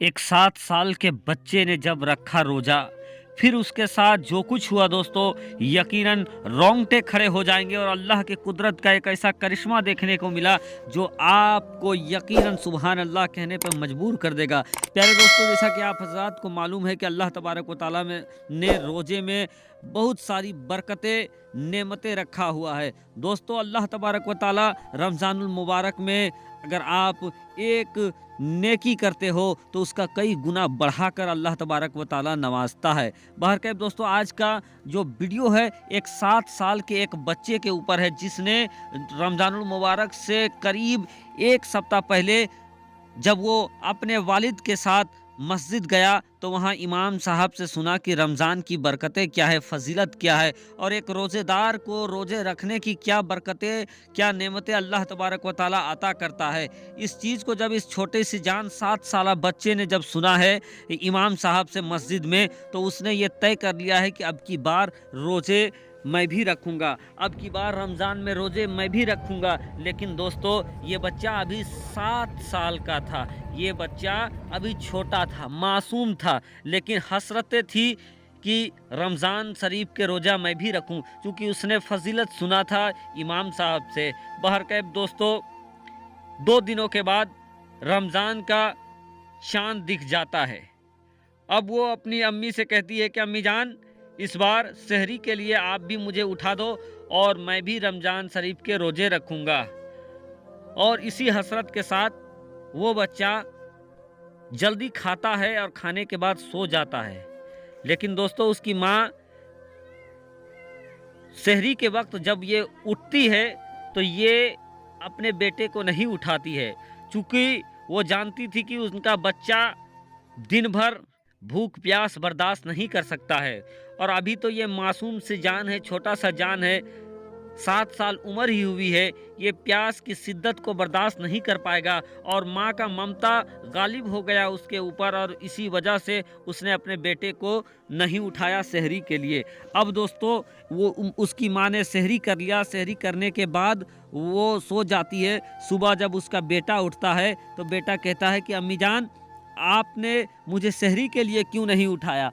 एक 7 साल के बच्चे ने जब रखा रोजा, फिर उसके साथ जो कुछ हुआ दोस्तों, यकीनन रोंगटे खड़े हो जाएंगे और अल्लाह की कुदरत का एक ऐसा करिश्मा देखने को मिला जो आपको यकीनन सुबहान अल्लाह कहने पर मजबूर कर देगा। प्यारे दोस्तों, जैसा कि आप हजरात को मालूम है कि अल्लाह तबारक व तआला ने रोजे में बहुत सारी बरकतें नेमतें रखा हुआ है। दोस्तों, अल्लाह तबारक व तआला रमज़ानुल मुबारक में अगर आप एक नेकी करते हो तो उसका कई गुना बढ़ाकर अल्लाह तबारक व तआला नवाजता है। बहरकैफ दोस्तों, आज का जो वीडियो है एक 7 साल के एक बच्चे के ऊपर है जिसने रमज़ानुल मुबारक से करीब एक सप्ताह पहले जब वो अपने वालिद के साथ मस्जिद गया तो वहाँ इमाम साहब से सुना कि रमज़ान की बरकतें क्या है, फजीलत क्या है और एक रोज़ेदार को रोज़े रखने की क्या बरकतें, क्या नेमतें अल्लाह तबारक व तआला अता करता है। इस चीज़ को जब इस छोटे सी जान 7 साला बच्चे ने जब सुना है इमाम साहब से मस्जिद में, तो उसने ये तय कर लिया है कि अब की बार रोज़े मैं भी रखूँगा, अब की बार रमज़ान में रोज़े मैं भी रखूँगा। लेकिन दोस्तों, ये बच्चा अभी 7 साल का था, ये बच्चा अभी छोटा था, मासूम था, लेकिन हसरतें थी कि रमज़ान शरीफ के रोज़ा मैं भी रखूं, क्योंकि उसने फजीलत सुना था इमाम साहब से। बहरकैफ दोस्तों, 2 दिनों के बाद रमज़ान का चाँद दिख जाता है। अब वो अपनी अम्मी से कहती है कि अम्मी जान, इस बार सहरी के लिए आप भी मुझे उठा दो और मैं भी रमज़ान शरीफ के रोज़े रखूँगा। और इसी हसरत के साथ वो बच्चा जल्दी खाता है और खाने के बाद सो जाता है। लेकिन दोस्तों, उसकी माँ सहरी के वक्त जब ये उठती है तो ये अपने बेटे को नहीं उठाती है, क्योंकि वो जानती थी कि उनका बच्चा दिन भर भूख प्यास बर्दाश्त नहीं कर सकता है। और अभी तो ये मासूम सी जान है, छोटा सा जान है, 7 साल उम्र ही हुई है, ये प्यास की शिद्दत को बर्दाश्त नहीं कर पाएगा और माँ का ममता गालिब हो गया उसके ऊपर और इसी वजह से उसने अपने बेटे को नहीं उठाया सहरी के लिए। अब दोस्तों, उसकी माँ ने सहरी कर लिया, सहरी करने के बाद वो सो जाती है। सुबह जब उसका बेटा उठता है तो बेटा कहता है कि अम्मी जान, आपने मुझे सहरी के लिए क्यों नहीं उठाया।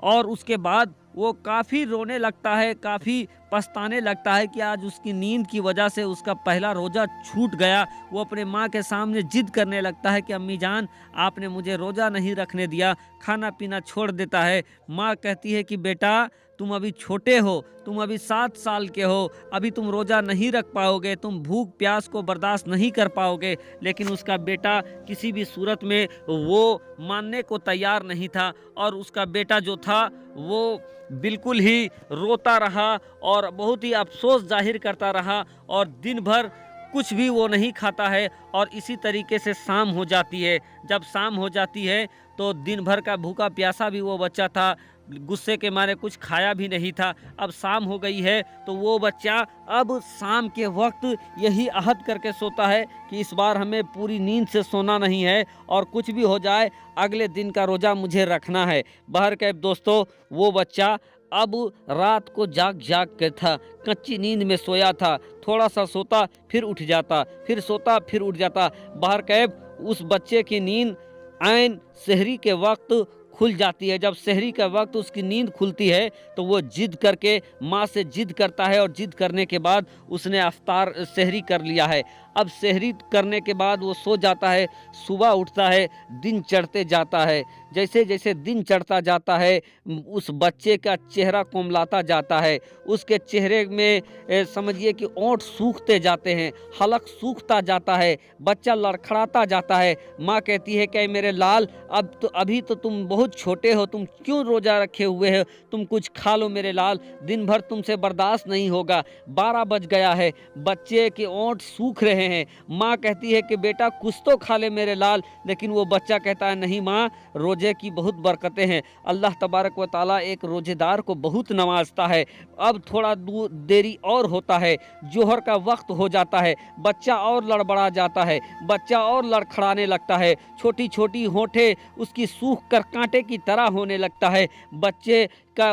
और उसके बाद वो काफ़ी रोने लगता है, काफ़ी पछताने लगता है कि आज उसकी नींद की वजह से उसका पहला रोज़ा छूट गया। वो अपने माँ के सामने जिद करने लगता है कि अम्मी जान, आपने मुझे रोज़ा नहीं रखने दिया, खाना पीना छोड़ देता है। माँ कहती है कि बेटा, तुम अभी छोटे हो, तुम अभी 7 साल के हो, अभी तुम रोज़ा नहीं रख पाओगे, तुम भूख प्यास को बर्दाश्त नहीं कर पाओगे। लेकिन उसका बेटा किसी भी सूरत में वो मानने को तैयार नहीं था और उसका बेटा जो था वो बिल्कुल ही रोता रहा और बहुत ही अफसोस जाहिर करता रहा और दिन भर कुछ भी वो नहीं खाता है। और इसी तरीके से शाम हो जाती है। जब शाम हो जाती है तो दिन भर का भूखा प्यासा भी वो बच्चा था, गुस्से के मारे कुछ खाया भी नहीं था। अब शाम हो गई है तो वो बच्चा अब शाम के वक्त यही अहद करके सोता है कि इस बार हमें पूरी नींद से सोना नहीं है और कुछ भी हो जाए अगले दिन का रोज़ा मुझे रखना है। बहरकैफ दोस्तों, वो बच्चा अब रात को जाग जाग कर था, कच्ची नींद में सोया था, थोड़ा सा सोता फिर उठ जाता, फिर सोता फिर उठ जाता। बहरकैफ उस बच्चे की नींद ऐन सहरी के वक्त खुल जाती है। जब सहरी का वक्त उसकी नींद खुलती है तो वो जिद करके माँ से जिद करता है और जिद करने के बाद उसने अफ्तार सहरी कर लिया है। अब सहरी करने के बाद वो सो जाता है, सुबह उठता है, दिन चढ़ते जाता है। जैसे जैसे दिन चढ़ता जाता है उस बच्चे का चेहरा कोमलाता जाता है, उसके चेहरे में समझिए कि ओंठ सूखते जाते हैं, हलक सूखता जाता है, बच्चा लड़खड़ाता जाता है। माँ कहती है कि मेरे लाल, अब तो अभी तो तुम बहुत छोटे हो, तुम क्यों रोज़ा रखे हुए हो, तुम कुछ खा लो मेरे लाल, दिन भर तुमसे बर्दाश्त नहीं होगा। 12 बज गया है, बच्चे के ओंठ सूख रहे हैं। माँ कहती है कि बेटा कुछ तो खा ले मेरे लाल, लेकिन वो बच्चा कहता है नहीं माँ, रोज़े की बहुत बरकतें हैं, अल्लाह तबारक व ताला एक रोज़ेदार को बहुत नवाजता है। अब थोड़ा देरी और होता है, जोहर का वक्त हो जाता है, बच्चा और लड़बड़ा जाता है, बच्चा और लड़खड़ाने लगता है, छोटी छोटी होंठें उसकी सूख कर कांटे की तरह होने लगता है। बच्चे का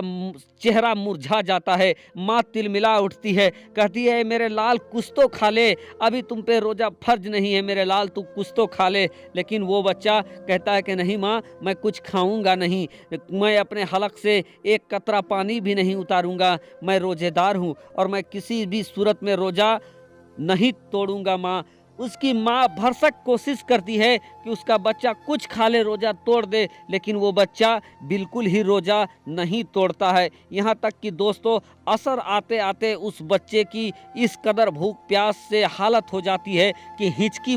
चेहरा मुरझा जाता है। माँ तिलमिला उठती है, कहती है मेरे लाल कुछ तो खा ले, अभी तुम पे रोज़ा फ़र्ज नहीं है मेरे लाल, तू कुछ तो खा ले। लेकिन वो बच्चा कहता है कि नहीं माँ, मैं कुछ खाऊंगा नहीं, मैं अपने हलक से एक कतरा पानी भी नहीं उतारूंगा, मैं रोज़ेदार हूँ और मैं किसी भी सूरत में रोज़ा नहीं तोड़ूंगा माँ। उसकी माँ भरसक कोशिश करती है कि उसका बच्चा कुछ खा ले, रोज़ा तोड़ दे, लेकिन वो बच्चा बिल्कुल ही रोज़ा नहीं तोड़ता है। यहाँ तक कि दोस्तों असर आते आते उस बच्चे की इस कदर भूख प्यास से हालत हो जाती है कि हिचकी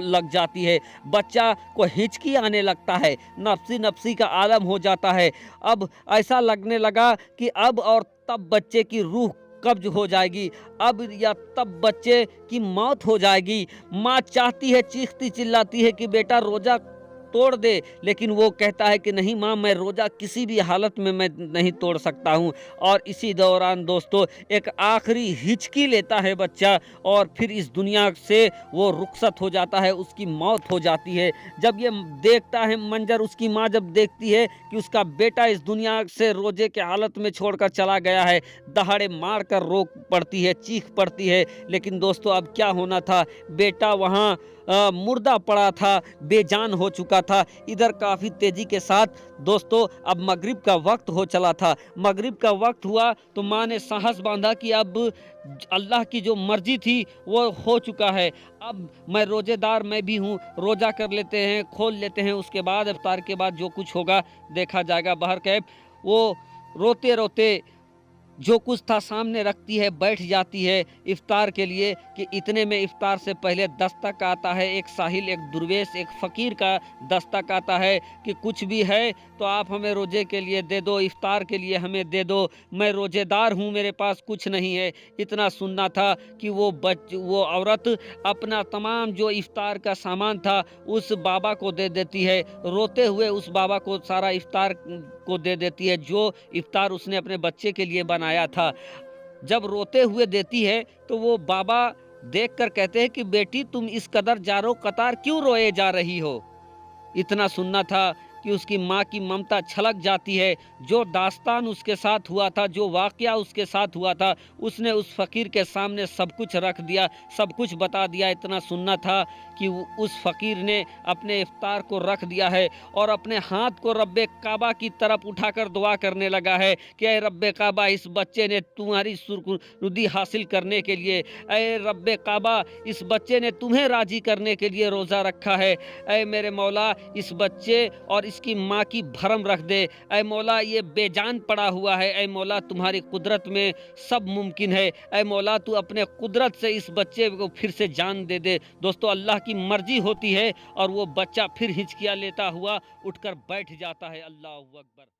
लग जाती है। बच्चा को हिचकी आने लगता है, नफसी नफसी का आलम हो जाता है। अब ऐसा लगने लगा कि अब और तब बच्चे की रूह कब्ज हो जाएगी, अब या तब बच्चे की मौत हो जाएगी। माँ चाहती है, चीखती चिल्लाती है कि बेटा रोज़ा तोड़ दे, लेकिन वो कहता है कि नहीं माँ, मैं रोज़ा किसी भी हालत में मैं नहीं तोड़ सकता हूँ। और इसी दौरान दोस्तों एक आखिरी हिचकी लेता है बच्चा और फिर इस दुनिया से वो रुखसत हो जाता है, उसकी मौत हो जाती है। जब ये देखता है मंजर, उसकी माँ जब देखती है कि उसका बेटा इस दुनिया से रोजे के हालत में छोड़कर चला गया है, दहाड़े मार कर रो पड़ती है, चीख पड़ती है। लेकिन दोस्तों अब क्या होना था, बेटा वहाँ मुर्दा पड़ा था, बेजान हो चुका था। इधर काफ़ी तेज़ी के साथ दोस्तों अब मगरिब का वक्त हो चला था। मगरिब का वक्त हुआ तो माँ ने साहस बांधा कि अब अल्लाह की जो मर्जी थी वो हो चुका है, अब मैं रोज़ेदार मैं भी हूँ, रोज़ा कर लेते हैं, खोल लेते हैं, उसके बाद इफ्तार के बाद जो कुछ होगा देखा जाएगा। बहरकैफ वो रोते रोते जो कुछ था सामने रखती है, बैठ जाती है इफ्तार के लिए कि इतने में इफ्तार से पहले दस्तक आता है, एक साहिल, एक दुर्वेश, एक फ़कीर का दस्तक आता है कि कुछ भी है तो आप हमें रोज़े के लिए दे दो, इफ्तार के लिए हमें दे दो, मैं रोज़ेदार हूँ, मेरे पास कुछ नहीं है। इतना सुनना था कि वो औरत अपना तमाम जो इफ्तार का सामान था उस बाबा को दे देती है, रोते हुए उस बाबा को सारा इफ्तार को दे देती है जो इफ्तार उसने अपने बच्चे के लिए बनाया था। जब रोते हुए देती है तो वो बाबा देखकर कहते हैं कि बेटी तुम इस कदर जारो कतार क्यों रोए जा रही हो। इतना सुनना था कि उसकी माँ की ममता छलक जाती है। जो दास्तान उसके साथ हुआ था, जो वाक़या उसके साथ हुआ था, उसने उस फ़कीर के सामने सब कुछ रख दिया, सब कुछ बता दिया। इतना सुनना था कि उस फ़कीर ने अपने इफ्तार को रख दिया है और अपने हाथ को रब्बे काबा की तरफ उठाकर दुआ करने लगा है कि ऐ रब्बे काबा, इस बच्चे ने तुम्हारी सुर्खरुदी हासिल करने के लिए, ऐ रब्बे काबा, इस बच्चे ने तुम्हें राज़ी करने के लिए रोज़ा रखा है। ऐ मेरे मौला, इस बच्चे और इसकी माँ की भरम रख दे। ऐ मौला, ये बेजान पड़ा हुआ है, ऐ मौला तुम्हारी कुदरत में सब मुमकिन है। ऐ मौला, तू अपने कुदरत से इस बच्चे को फिर से जान दे दे। दोस्तों अल्लाह की मर्जी होती है और वो बच्चा फिर हिचकियाँ लेता हुआ उठकर बैठ जाता है। अल्लाहू अकबर।